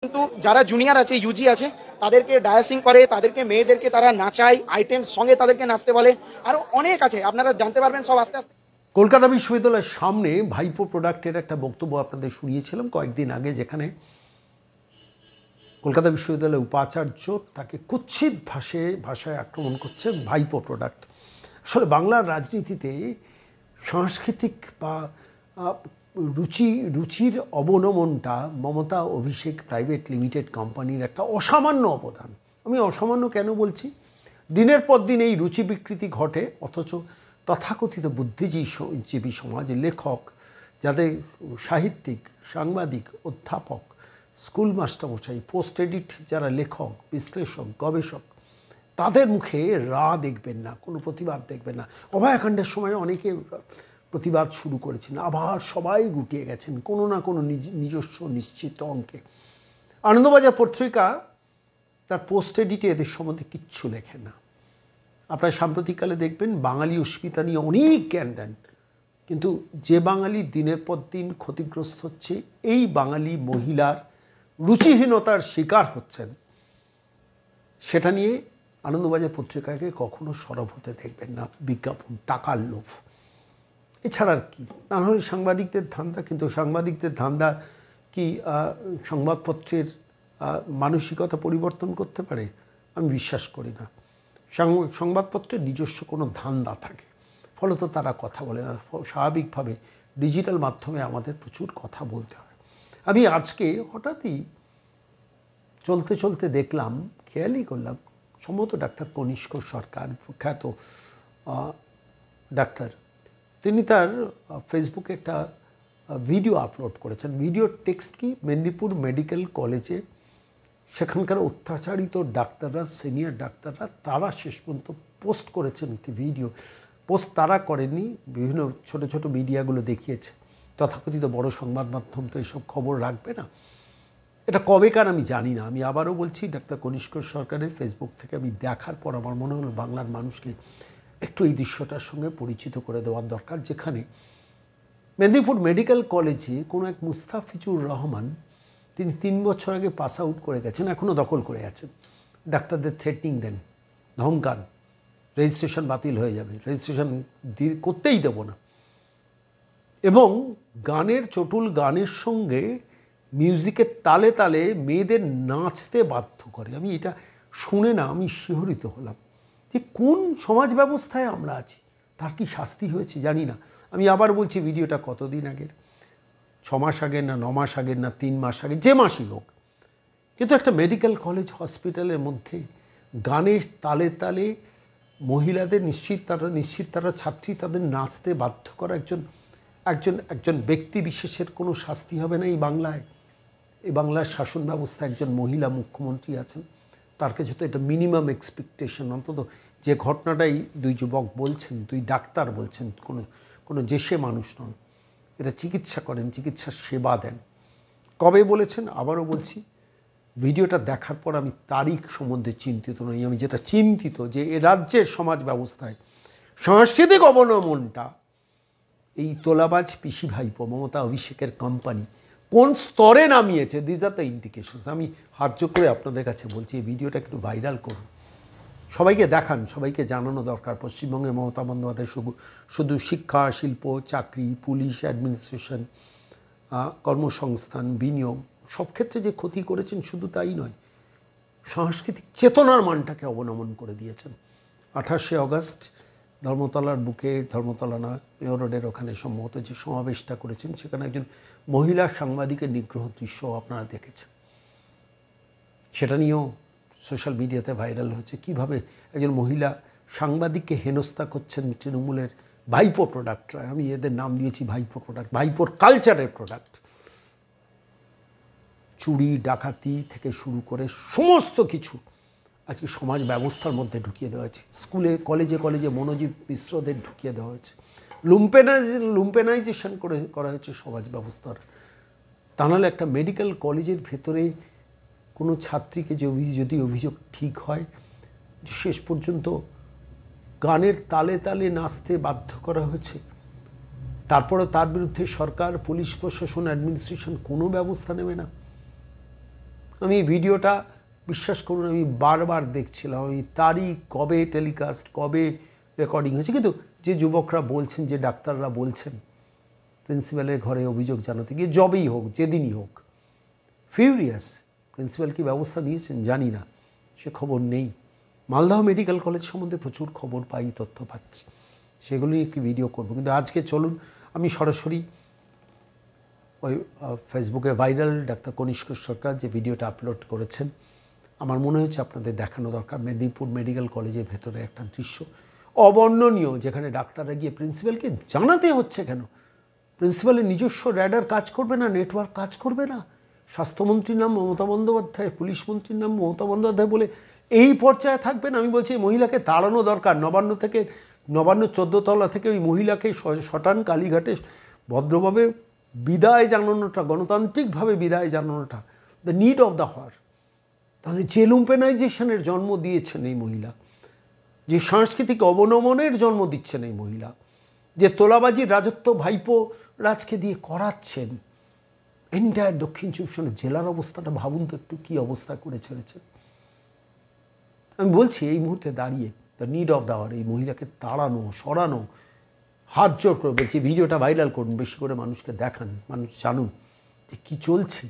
কিন্তু যারা জুনিয়র আছে, ইউজি আছে, তাদেরকে ডায়াসিং করে, তাদেরকে মেয়েদেরকে তারা নাচায়, আইটেম সঙ্গে তাদেরকে নাচতে বলে, আরও অনেক আছে, আপনারা জানতে পারবেন সব আস্তে আস্তে। কলকাতা বিশ্ববিদ্যালয়ের সামনে ভাইপো প্রোডাক্টের একটা বক্তব্য আপনাদের শুনিয়েছিলাম কয়েকদিন আগে, যেখানে কলকাতা বিশ্ববিদ্যালয়ের উপাচার্য তাকে কুৎসিত ভাষায় আক্রমণ করছে ভাইপো প্রোডাক্ট। আসলে বাংলার রাজনীতিতে সাংস্কৃতিক বা রুচির অবনমনটা মমতা অভিষেক প্রাইভেট লিমিটেড কোম্পানির একটা অসামান্য অবদান। আমি অসামান্য কেন বলছি? দিনের পর দিন এই রুচি বিকৃতি ঘটে, অথচ তথাকথিত বুদ্ধিজীবী সমাজ, লেখক, যাদের সাহিত্যিক, সাংবাদিক, অধ্যাপক, স্কুল মাস্টারমশাই, পোস্ট এডিট যারা লেখক, বিশ্লেষক, গবেষক, তাদের মুখে দেখবেন না, কোনো প্রতিবাদ দেখবেন না। অভয়াকাণ্ডের সময় অনেকে প্রতিবাদ শুরু করেছেন, আবার সবাই গুটিয়ে গেছেন কোনো না কোনো নিজস্ব নিশ্চিত অঙ্কে। আনন্দবাজার পত্রিকা তার পোস্ট এডিটে এদের সম্বন্ধে কিচ্ছু লেখে না। আপনারা সাম্প্রতিককালে দেখবেন বাঙালি অস্মিতা নিয়ে অনেক জ্ঞান দেন, কিন্তু যে বাঙালি দিনের পর দিন ক্ষতিগ্রস্ত হচ্ছে, এই বাঙালি মহিলার রুচিহীনতার শিকার হচ্ছেন, সেটা নিয়ে আনন্দবাজার পত্রিকাকে কখনো সরব হতে দেখবেন না। বিজ্ঞাপন, টাকার লোভ, এছাড়া আর কি? না হলে সাংবাদিকদের ধান্দা, কিন্তু সাংবাদিকদের ধান্দা কি সংবাদপত্রের মানসিকতা পরিবর্তন করতে পারে? আমি বিশ্বাস করি না। সংবাদপত্রের নিজস্ব কোনো ধান্দা থাকে, ফলত তারা কথা বলে না। স্বাভাবিকভাবে ডিজিটাল মাধ্যমে আমাদের প্রচুর কথা বলতে হয়। আমি আজকে হঠাৎই চলতে চলতে দেখলাম, খেয়ালই করলাম, সম্ভবত ডাক্তার কনিষ্ক সরকার, প্রখ্যাত ডাক্তার, তিনি তার ফেসবুকে একটা ভিডিও আপলোড করেছেন। ভিডিওর টেক্সট কি? মেদিনীপুর মেডিকেল কলেজে সেখানকার অত্যাচারিত ডাক্তাররা, সিনিয়র ডাক্তাররা, তারা শেষ পর্যন্ত পোস্ট করেছেন একটি ভিডিও। পোস্ট তারা করেননি, বিভিন্ন ছোট ছোট মিডিয়াগুলো দেখিয়েছে। তথাকথিত বড় সংবাদ মাধ্যম তো এইসব খবর রাখবে না। এটা কবেকার আমি জানি না। আমি আবারও বলছি, ডাক্তার কনিষ্ক সরকারের ফেসবুক থেকে আমি দেখার পর আমার মনে হলো বাংলার মানুষকে একটু এই দৃশ্যটার সঙ্গে পরিচিত করে দেওয়ার দরকার, যেখানে মেদিনীপুর মেডিকেল কলেজে কোনো এক মুস্তাফিজুর রহমান, তিনি 3 বছর আগে পাস আউট করে গেছেন, এখনও দখল করে আছেন। ডাক্তারদের থ্রেটনিং দেন, ধমকান, রেজিস্ট্রেশন বাতিল হয়ে যাবে, রেজিস্ট্রেশন করতেই দেব না, এবং গানের চটুল গানের সঙ্গে মিউজিকের তালে তালে মেয়েদের নাচতে বাধ্য করে। আমি এটা শুনে না আমি শিহরিত হলাম যে কোন সমাজ ব্যবস্থায় আমরা আছি। তার কি শাস্তি হয়েছে জানি না। আমি আবার বলছি, ভিডিওটা কতদিন আগের, 6 মাস আগের না 9 মাস আগের না 3 মাস আগের, যে মাসই হোক, কিন্তু একটা মেডিকেল কলেজ হসপিটালের মধ্যে গানের তালে তালে মহিলাদের নিশ্চিত তারা ছাত্রী, তাদের নাচতে বাধ্য করা একজন ব্যক্তি বিশেষের কোনো শাস্তি হবে না এই বাংলায়? এই বাংলার শাসন ব্যবস্থা, একজন মহিলা মুখ্যমন্ত্রী আছেন, তার কাছে তো এটা মিনিমাম এক্সপেকটেশন। অন্তত যে ঘটনাটাই 2 যুবক বলছেন, 2 ডাক্তার বলছেন, কোনো জেসে মানুষ নন, এরা চিকিৎসা করেন, চিকিৎসার সেবা দেন। কবে বলেছেন? আবারও বলছি, ভিডিওটা দেখার পর আমি তারিখ সম্বন্ধে চিন্তিত নই। আমি যেটা চিন্তিত, যে এ রাজ্যের সমাজ ব্যবস্থায় সাংস্কৃতিক অবনমনটা এই তোলাবাজ পিসি ভাইপো মমতা অভিষেকের কোম্পানি কোন স্তরে নামিয়েছে। This are the indications. আমি হাত জোর করে আপনাদের কাছে বলছি, এই ভিডিওটা একটু ভাইরাল করুন, সবাইকে দেখান, সবাইকে জানানো দরকার। পশ্চিমবঙ্গে মমতা বন্দ্যোপাধ্যায় শুধু শিক্ষা, শিল্প, চাকরি, পুলিশ, অ্যাডমিনিস্ট্রেশন, কর্মসংস্থান, বিনিয়োগ, সব ক্ষেত্রে যে ক্ষতি করেছেন শুধু তাই নয়, সাংস্কৃতিক চেতনার মানটাকে অবনমন করে দিয়েছেন। 28শে অগস্ট ধর্মতলার বুকে, ধর্মতলা না, মেয়র রোডের ওখানে সম্ভবত যে সমাবেশটা করেছেন, সেখানে একজন মহিলা সাংবাদিকের নিগ্রহ দৃশ্য আপনারা দেখেছেন। সেটা নিয়েও সোশ্যাল মিডিয়াতে ভাইরাল হয়েছে, কীভাবে একজন মহিলা সাংবাদিককে হেনস্থা করছেন তৃণমূলের ভাইপো প্রোডাক্টরা। আমি এদের নাম দিয়েছি ভাইপো প্রোডাক্ট, ভাইপোর কালচারের প্রোডাক্ট। চুরি ডাকাতি থেকে শুরু করে সমস্ত কিছু আজকে সমাজ ব্যবস্থার মধ্যে ঢুকিয়ে দেওয়া হয়েছে। স্কুলে কলেজে মনোজিৎ মিশ্রদের ঢুকিয়ে দেওয়া হয়েছে। লুম্পেনাইজেশন করা হয়েছে সমাজ ব্যবস্থার। তা নাহলে একটা মেডিকেল কলেজের ভেতরে কোনো ছাত্রীকে যদি অভিযোগ ঠিক হয়, শেষ পর্যন্ত গানের তালে তালে নাচতে বাধ্য করা হয়েছে, তারপরে তার বিরুদ্ধে সরকার, পুলিশ প্রশাসন, অ্যাডমিনিস্ট্রেশন কোনো ব্যবস্থা নেবে না। আমি ভিডিওটা বিশ্বাস করুন আমি বারবার দেখছিলাম, আমি তারিখ কবে টেলিকাস্ট কবে রেকর্ডিং হয়েছে, কিন্তু যে যুবকরা বলছেন, যে ডাক্তাররা বলছেন প্রিন্সিপালের ঘরে অভিযোগ জানাতে গিয়ে, জবেই হোক যেদিনই হোক, ফিউরিয়াস। প্রিন্সিপাল কি ব্যবস্থা নিয়েছেন জানি না, সে খবর নেই। মালদহ মেডিকেল কলেজ সম্বন্ধে প্রচুর খবর পাই, তথ্য পাচ্ছি, সেগুলো নিয়ে একটি ভিডিও করব। কিন্তু আজকে চলুন আমি সরাসরি ওই ফেসবুকে ভাইরাল ডাক্তার কনিষ্ক সরকার যে ভিডিওটা আপলোড করেছেন, আমার মনে হচ্ছে আপনাদের দেখানো দরকার। মেদিনীপুর মেডিকেল কলেজের ভেতরে একটা দৃশ্য অবর্ণনীয়, যেখানে ডাক্তাররা গিয়ে প্রিন্সিপালকে জানাতে হচ্ছে কেন? প্রিন্সিপালের নিজস্ব র্যাডার কাজ করবে না, নেটওয়ার্ক কাজ করবে না, স্বাস্থ্যমন্ত্রীর নাম মমতা বন্দ্যোপাধ্যায়, পুলিশ মন্ত্রীর নাম মমতা বন্দ্যোপাধ্যায় বলে এই পর্যায়ে থাকবেন? আমি বলছি এই মহিলাকে তাড়ানো দরকার। নবান্ন 14 তলা থেকে ওই মহিলাকে শটান কালীঘাটে ভদ্রভাবে বিদায় জানানোটা, গণতান্ত্রিকভাবে বিদায় জানানোটা দ্য নিড অফ দ্য হাওয়ার। তাহলে যে লুম্পেনাইজেশনের জন্ম দিয়েছেন এই মহিলা, যে সাংস্কৃতিক অবনমনের জন্ম দিচ্ছেন এই মহিলা, যে তোলাবাজির রাজত্ব ভাইপো রাজকে দিয়ে করাচ্ছেন, এন্টায়ার দক্ষিণ চব্বিশ জেলার অবস্থাটা ভাবুন তো একটু, কী অবস্থা করে ছেড়েছেন। আমি বলছি এই মুহূর্তে দাঁড়িয়ে the need of the hour, এই মহিলাকে তাড়ানো, সরানো, হাত জোর করে বলছি ভিডিওটা ভাইরাল করুন, বেশি করে মানুষকে দেখান, মানুষ জানুন যে কী চলছে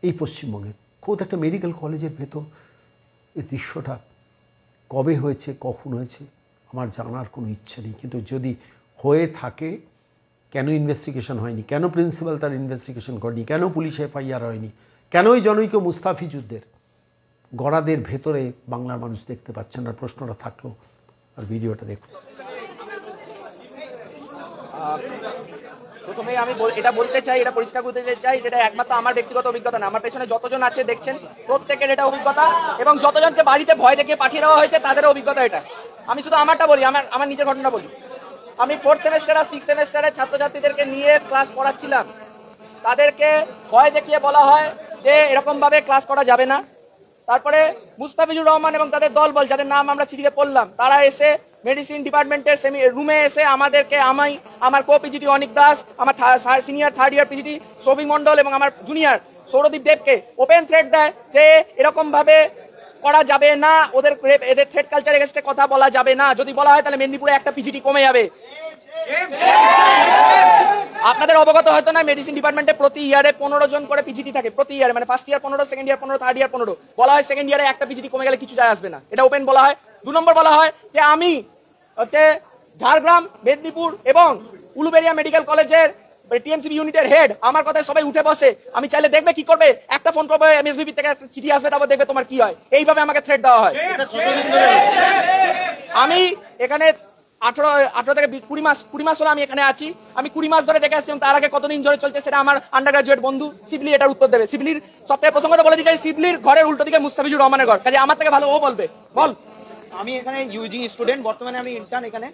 এই পশ্চিমবঙ্গে। কোথাও একটা মেডিকেল কলেজের ভেতর এই দৃশ্যটা কবে হয়েছে, কখন হয়েছে আমার জানার কোনো ইচ্ছে নেই, কিন্তু যদি হয়ে থাকে কেন ইনভেস্টিগেশন হয়নি, কেন প্রিন্সিপাল তার ইনভেস্টিগেশন করেনি, কেন পুলিশ এফআইআর হয়নি, কেন ওই জনৈক মুস্তাফিজুরদের গড়াদের ভেতরে বাংলার মানুষ দেখতে পাচ্ছেন না? প্রশ্নটা থাকলো। আর ভিডিওটা দেখুন। প্রথমে আমি এটা বলতে চাই, এটা পরিষ্কার করতে চাই, যেটা একমাত্র আমার ব্যক্তিগত অভিজ্ঞতা না, আমার পেছনে যতজন আছে দেখছেন প্রত্যেকের এটা অভিজ্ঞতা, এবং যতজনকে বাড়িতে ভয় দেখিয়ে পাঠিয়ে দেওয়া হয়েছে তাদেরও অভিজ্ঞতা এটা। আমি শুধু আমারটা বলি, আমার নিজের ঘটনা বলি। আমি 4th সেমেস্টার আর 6th সেমেস্টারের ছাত্রছাত্রীদেরকে নিয়ে ক্লাস পড়াচ্ছিলাম। তাদেরকে ভয় দেখিয়ে বলা হয় যে এরকমভাবে ক্লাস করা যাবে না। তারপরে মুস্তাফিজুর রহমান এবং তাদের দলবল, যাদের নাম আমরা চিঠিতে পড়লাম, তারা এসে মেডিসিন ডিপার্টমেন্টের রুমে এসে আমাদেরকে, আমার কো পিজিটি অনিক দাস, আমার senior 3rd year PGT Souvik Mondal এবং আমার জুনিয়র সৌরদীপ দেবকে ওপেন থ্রেট দেয় যে এরকমভাবে করা যাবে না, এদের থ্রেট কালচার এগেইনস্টে কথা বলা যাবে না। যদি বলা হয় তাহলে মেদিনীপুরে একটা পিজিটি কমে যাবে। আপনাদের অবগত হয়তো না, মেডিসিন ডিপার্টমেন্টে প্রতি ইয়ারে 15 জন করে পিজিটি থাকে, প্রতি ইয়ারে, মানে first year 15, second year 15, third year 15। বলা হয় সেকেন্ড ইয়ারে একটা পিজিটি কমে গেলে কিছু যায় আসবে না, এটা ওপেন বলা হয়। 2 নম্বর বলা হয় যে আমি ঝাড়গ্রাম, মেদিনীপুর এবং উলুবেড়িয়া মেডিকেল কলেজের টিএমসিবি ইউনিটের হেড, আমার কথায় সবাই উঠে বসে, আমি চাইলে দেখবে কি করবে, একটা ফোন করবে এমএসবিপি থেকে একটা চিঠি আসবে, তারপর দেখবে তোমার কি হয়। এইভাবে আমাকে থ্রেট দেওয়া হয়। আমি এখানে 18 থেকে 20 মাস হলো আমি এখানে আছি। আমি 20 মাস ধরে দেখে আসছি, তার আগে কতদিন ধরে চলছে সেটা আমার আন্ডার গ্রাজুয়েট বন্ধু শিবলি এটার উত্তর দেবে। শিবলির সবথেকে প্রসঙ্গত বলে দিচ্ছি, শিবলির ঘরের উল্টো দিকে মুস্তাফিজুর রহমানের ঘর, কাজে আমার থেকে ভালো ও বলবে। বল। আমি এখানে ইউজি স্টুডেন্ট, বর্তমানে আমি ইন্টার্ন এখানে।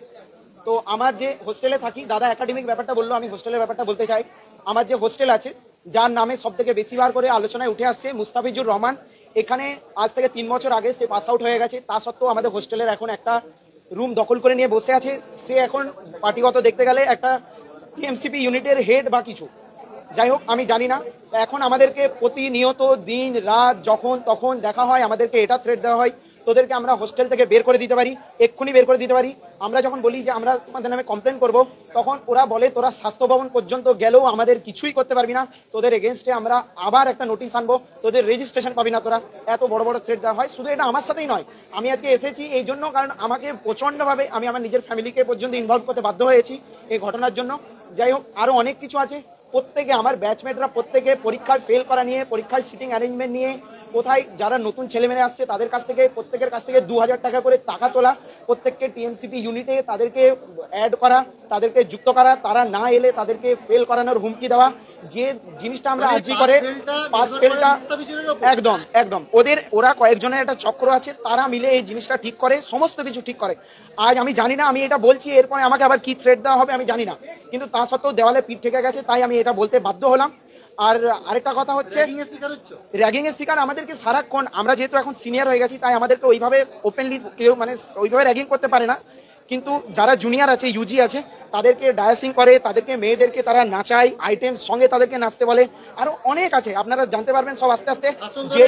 তো আমার যে হোস্টেলে থাকি, দাদা একাডেমিক ব্যাপারটা বললো, আমি হোস্টেলের ব্যাপারটা বলতে চাই। আমার যে হোস্টেল আছে, যার নামে সব থেকে বেশিবার করে আলোচনায় উঠে আসছে মুস্তাফিজুর রহমান, এখানে আজ থেকে 3 বছর আগে সে পাস আউট হয়ে গেছে। তা সত্ত্বেও আমাদের হোস্টেলের এখন একটা রুম দখল করে নিয়ে বসে আছে। সে এখন পার্টিগত দেখতে গেলে একটা টিএমসিপি ইউনিটের হেড বা কিছু, যাই হোক আমি জানি না। এখন আমাদেরকে প্রতিনিয়ত দিন রাত যখন তখন দেখা হয়, আমাদেরকে এটা থ্রেট দেওয়া হয় তোদেরকে আমরা হোস্টেল থেকে বের করে দিতে পারি, এক্ষুনি বের করে দিতে পারি। আমরা যখন বলি যে আমরা তোমাদের নামে কমপ্লেন করব, তখন ওরা বলে তোরা স্বাস্থ্য ভবন পর্যন্ত গেলেও আমাদের কিছুই করতে পারবি না, তোদের এগেনস্টে আমরা আবার একটা নোটিশ আনবো, তোদের রেজিস্ট্রেশন পাবি না তোরা। এত বড় বড় থ্রেট দেওয়া হয়। শুধু এটা আমার সাথেই নয়, আমি আজকে এসেছি এই জন্য কারণ আমাকে প্রচণ্ডভাবে, আমি আমার নিজের ফ্যামিলিকে পর্যন্ত ইনভলভ করতে বাধ্য হয়েছি এই ঘটনার জন্য। যাই হোক, আরও অনেক কিছু আছে। প্রত্যেকে আমার ব্যাচমেটরা প্রত্যেকে পরীক্ষায় ফেল করা নিয়ে, পরীক্ষায় সিটিং অ্যারেঞ্জমেন্ট নিয়ে, কোথায় যারা নতুন ছেলেমেয়ে আসছে তাদের কাছ থেকে, প্রত্যেকের কাছ থেকে 2000 টাকা করে টাকা তোলা, প্রত্যেককে টিএমসিপি ইউনিটে তাদেরকে অ্যাড করা, তাদেরকে যুক্ত করা, তারা না এলে তাদেরকে ফেল করানোর হুমকি দেওয়া। যে জিনিসটা আমরা আজই করে পাস ফেলটা, একদম একদম ওরা কয়েকজনের একটা চক্র আছে, তারা মিলে এই জিনিসটা ঠিক করে, সমস্ত কিছু ঠিক করে। আজ আমি জানি না, আমি এটা বলছি এরপরে আমাকে আবার কি থ্রেট দেওয়া হবে আমি জানি না, কিন্তু তা সত্ত্বেও দেওয়ালে পিঠ ঠেকে গেছে, তাই আমি এটা বলতে বাধ্য হলাম। আর আরেকটা কথা হচ্ছে, র্যাগিং এর শিকার আমাদেরকে সারাক্ষণ, আমরা যেহেতু এখন সিনিয়র হয়ে গেছি তাই আমাদেরকে ওইভাবে ওপেনলি কেউ মানে ওইভাবে র্যাগিং করতে পারে না, কিন্তু যারা জুনিয়র আছে, ইউজি আছে, তাদেরকে ডায়াসিং করে, তাদেরকে মেয়েদেরকে তারা নাচায়, আইটেম সঙ্গে তাদেরকে নাচতে বলে, আরো অনেক আছে, আপনারা জানতে পারবেন সব আস্তে আস্তে। যে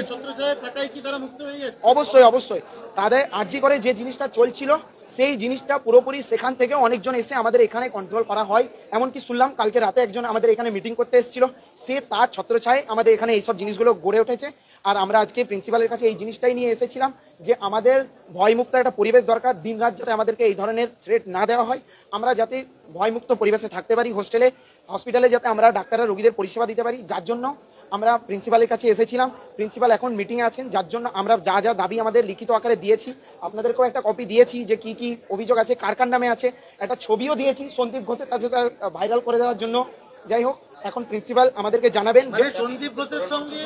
অবশ্যই অবশ্যই তাদের আর্জি করে যে জিনিসটা চলছিল সেই জিনিসটা পুরোপুরি সেখান থেকে অনেকজন এসে আমাদের এখানে কন্ট্রোল করা হয়। এমনকি শুনলাম কালকে রাতে একজন আমাদের এখানে মিটিং করতে এসেছিল, সে তার ছত্রছায়ায় আমাদের এখানে এইসব জিনিসগুলো গড়ে উঠেছে। আর আমরা আজকে প্রিন্সিপালের কাছে এই জিনিসটাই নিয়ে এসেছিলাম যে আমাদের ভয়মুক্ত একটা পরিবেশ দরকার, দিনরাত যাতে আমাদেরকে এই ধরনের থ্রেট না দেওয়া হয়, আমরা যাতে ভয়মুক্ত পরিবেশে থাকতে পারি, হোস্টেলে হসপিটালে যাতে আমরা ডাক্তাররা রোগীদের পরিষেবা দিতে পারি, যার জন্য আমরা প্রিন্সিপালের কাছে এসেছিলাম। প্রিন্সিপাল এখন মিটিংয়ে আছেন, যার জন্য আমরা যা যা দাবি আমাদের লিখিত আকারে দিয়েছি, আপনাদেরকেও একটা কপি দিয়েছি যে কি কি অভিযোগ আছে, কার কার নামে আছে, একটা ছবিও দিয়েছি সন্দীপ ঘোষের কাছে ভাইরাল করে দেওয়ার জন্য। যাই হোক, এখন প্রিন্সিপাল আমাদেরকে জানাবেন যে সন্দীপ ঘোষের সঙ্গে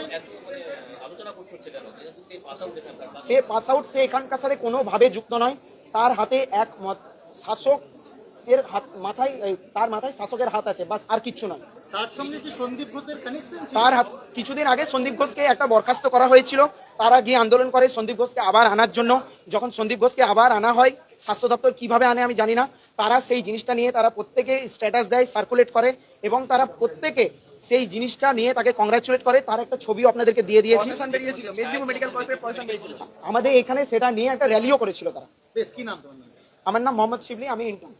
সে পাস আউট, সে এখানকার সাথে কোনোভাবে যুক্ত নয়। তার হাতে এক শাসকের হাত, মাথায় তার মাথায় শাসকের হাত আছে, বাস, আর কিচ্ছু নয়। তার সঙ্গে কি সন্দীপ ঘোষের কানেকশন ছিল? তার হাত, কিছুদিন আগে সন্দীপ ঘোষকে একটা বরখাস্ত করা হয়েছিল, তারা গিয়ে আন্দোলন করে সন্দীপ ঘোষকে আবার আনার জন্য। যখন সন্দীপ ঘোষকে আবার আনা হয়, স্বাস্থ্য দপ্তর কিভাবে আনে আমি জানি না, তারা সেই জিনিসটা নিয়ে তারা প্রত্যেকে স্ট্যাটাস দেয়, সার্কুলেট করে, এবং তারা প্রত্যেকে সেই জিনিসটা নিয়ে তাকে কংগ্রাচুলেট করে। তার একটা ছবিও আপনাদেরকে দিয়ে দিয়েছি। মেদিনীপুর মেডিকেল কলেজের প্রশাসন বেরিয়েছিল। আমাদের এখানে সেটা নিয়ে একটা র্যালিও করেছিল তারা। বেশ, কি নাম তোমার? আমার নাম মোহাম্মদ শিবলি, আমি ইন্টার্ন।